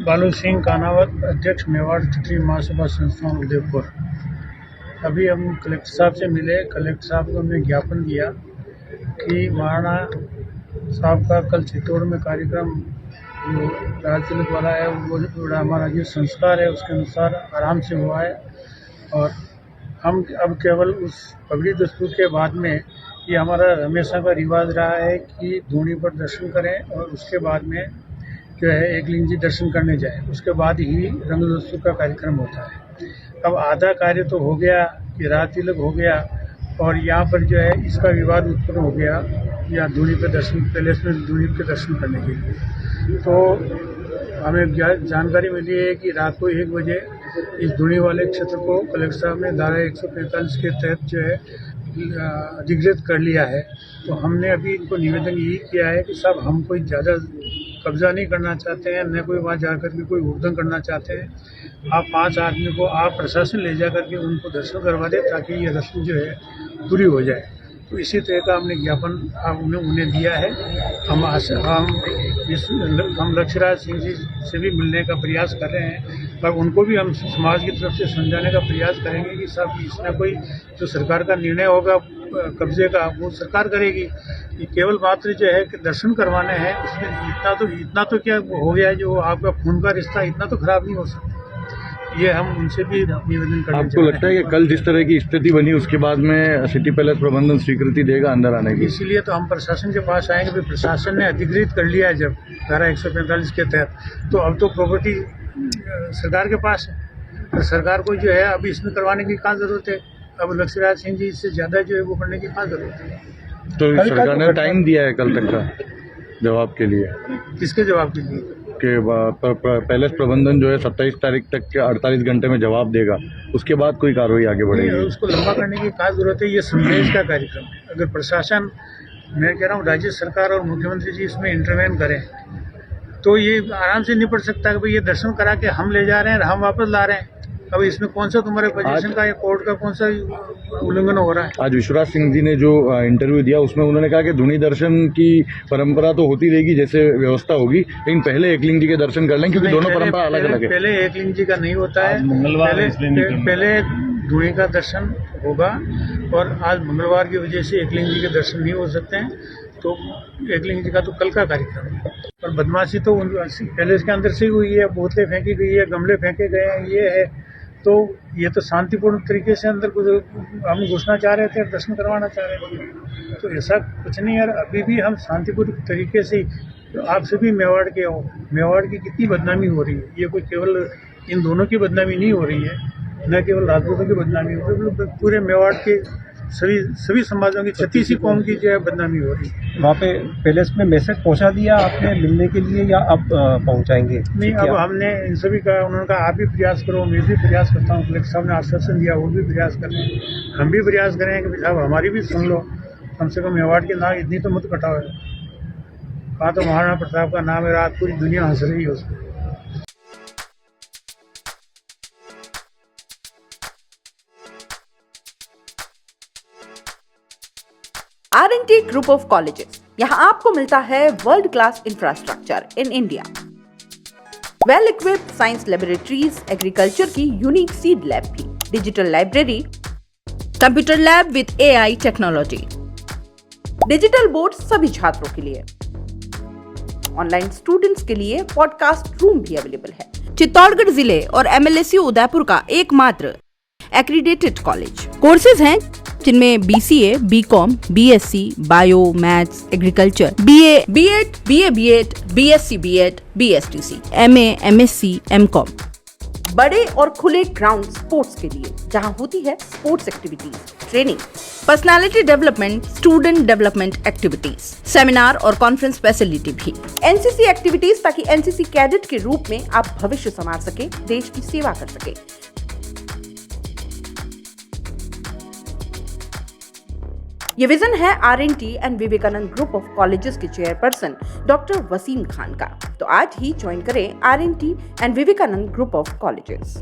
बालू सिंह कानावत, अध्यक्ष मेवाड़ क्षेत्रीय महासभा संस्थान उदयपुर। अभी हम कलेक्टर साहब से मिले। कलेक्टर साहब को हमने ज्ञापन दिया कि महाराणा साहब का कल चित्तौड़ में कार्यक्रम जो राज तिलक वाला है वो हमारा जो संस्कार है उसके अनुसार आराम से हुआ है, और हम अब केवल उस पगड़ी दस्तूर के बाद में ये हमारा हमेशा का रिवाज रहा है कि धूनी पर दर्शन करें और उसके बाद में जो है एकलिंग जी दर्शन करने जाए, उसके बाद ही रंग दस्तूर का कार्यक्रम होता है। अब आधा कार्य तो हो गया कि राज तिलक हो गया, और यहाँ पर जो है इसका विवाद उत्पन्न हो गया या धूनी पे दर्शन, पैलेस में धूनी के दर्शन करने के लिए। तो हमें जानकारी मिली है कि रात को 1 बजे इस धूनी वाले क्षेत्र को कलेक्टर साहब ने धारा 145 के तहत जो है अधिकृत कर लिया है। तो हमने अभी इनको निवेदन यही किया है कि साहब हम कोई ज़्यादा कब्जा नहीं करना चाहते हैं, न कोई वहाँ जाकर के कोई उद्यम करना चाहते हैं। आप 5 आदमी को आप प्रशासन ले जा करके उनको दर्शन करवा दें ताकि ये रस्म जो है पूरी हो जाए। तो इसी तरह का हमने ज्ञापन उन्हें दिया है। हम लक्ष्यराज सिंह जी से भी मिलने का प्रयास कर रहे हैं, पर उनको भी हम समाज की तरफ से समझाने का प्रयास करेंगे कि साहब इसमें कोई जो सरकार का निर्णय होगा कब्जे का वो सरकार करेगी। ये केवल मात्र जो है कि दर्शन करवाने हैं, उसमें इतना तो क्या हो गया जो आपका खून का रिश्ता इतना तो खराब नहीं हो सकता। ये हम उनसे भी निवेदन करते हैं। आपको लगता है कि कल जिस तरह की स्थिति बनी उसके बाद में सिटी पैलेस प्रबंधन स्वीकृति देगा अंदर आने की? इसीलिए तो हम प्रशासन के पास आएंगे। भी प्रशासन ने अधिकृत कर लिया है जब धारा 145 के तहत, तो अब तो प्रॉपर्टी सरकार के पास है, और सरकार को जो है अब इसमें करवाने की कहाँ जरूरत है। अब लक्ष्यराज सिंह जी इससे ज़्यादा जो है वो करने की कहाँ जरूरत है। तो सरकार ने टाइम दिया है कल तक का जवाब के लिए? किसके जवाब के लिए? कि पैलेस प्रबंधन जो है 27 तारीख तक के 48 घंटे में जवाब देगा, उसके बाद कोई कार्रवाई आगे बढ़ेगी? उसको लंबा करने की क्या जरूरत है। ये समझेज का कार्यक्रम है। अगर प्रशासन, मैं कह रहा हूँ राज्य सरकार और मुख्यमंत्री जी इसमें इंटरवेन करें तो ये आराम से निपट सकता है कि भाई ये दर्शन करा के हम ले जा रहे हैं, हम वापस ला रहे हैं। अब इसमें कौन सा तुम्हारे पोजीशन का या कोर्ट का कौन सा उल्लंघन हो रहा है? आज विश्वराज सिंह जी ने जो इंटरव्यू दिया उसमें उन्होंने कहा कि धूनी दर्शन की परंपरा तो होती रहेगी जैसे व्यवस्था होगी, लेकिन पहले एकलिंग जी के दर्शन कर लें क्योंकि दोनों परंपरा अलग अलग है। पहले एकलिंग जी का नहीं होता है, पहले धूनी का दर्शन होगा, और आज मंगलवार की वजह से एकलिंग जी के दर्शन नहीं हो सकते हैं। तो एकलिंग जी का तो कल का कार्यक्रम है। और बदमाशी तो पैलेस के अंदर से ही हुई है, बोतलें फेंकी गई है, गमले फेंके गए हैं, ये है। तो ये तो शांतिपूर्ण तरीके से अंदर हम घुसना चाह रहे थे, दर्शन करवाना चाह रहे थे। तो ऐसा कुछ नहीं यार, अभी भी हम शांतिपूर्ण तरीके से, तो आप सभी मेवाड़ के हो, मेवाड़ की कितनी बदनामी हो रही है। ये कोई केवल इन दोनों की बदनामी नहीं हो रही है, न केवल राजपूतों की बदनामी हो रही है, पूरे मेवाड़ के सभी समाजों की 36 कौम की जो है बदनामी हो रही है। वहाँ पे पैलेस में मैसेज पहुँचा दिया आपने मिलने के लिए, या अब पहुँचाएंगे? नहीं, अब हमने इन सभी का, उन्होंने कहा आप भी प्रयास करो, मैं भी प्रयास करता हूँ। कलेक्टर साहब ने आश्वासन दिया, वो भी प्रयास कर रहे हैं, हम भी प्रयास करें कि साहब हमारी भी सुन लो, कम से कम मेवाड़ की नाक इतनी तो मत कटाओ। कहा तो महाराणा प्रताप का नाम है, रात पूरी दुनिया हंस रही है उसको। R&T ग्रुप ऑफ कॉलेजेस, यहाँ आपको मिलता है world class infrastructure in India, well equipped science laboratories, agriculture की यूनिक सीड लैब भी, digital library, computer lab with AI technology, digital board सभी छात्रों के लिए, ऑनलाइन स्टूडेंट्स के लिए पॉडकास्ट रूम भी अवेलेबल है। चित्तौड़गढ़ जिले और MLSU उदयपुर का एकमात्र एक्रीडेटेड कॉलेज। कोर्सेज हैं जिनमें BCA, BCom, BSc, bio, maths, agriculture, BA, B.Ed, BA, B.Ed, BSc, B.Ed, BSTC, MA, MSc, MCom। बड़े और खुले ग्राउंड स्पोर्ट्स के लिए, जहां होती है sports activities, training, personality development, student development activities, seminar और कॉन्फ्रेंस फैसिलिटी भी, NCC एक्टिविटीज, ताकि NCC कैडेट के रूप में आप भविष्य संवार सके, देश की सेवा कर सके। ये विजन है R&T and Vivekananda group of colleges के चेयरपर्सन डॉक्टर वसीम खान का। तो आज ही ज्वाइन करें R&T and Vivekananda group of colleges.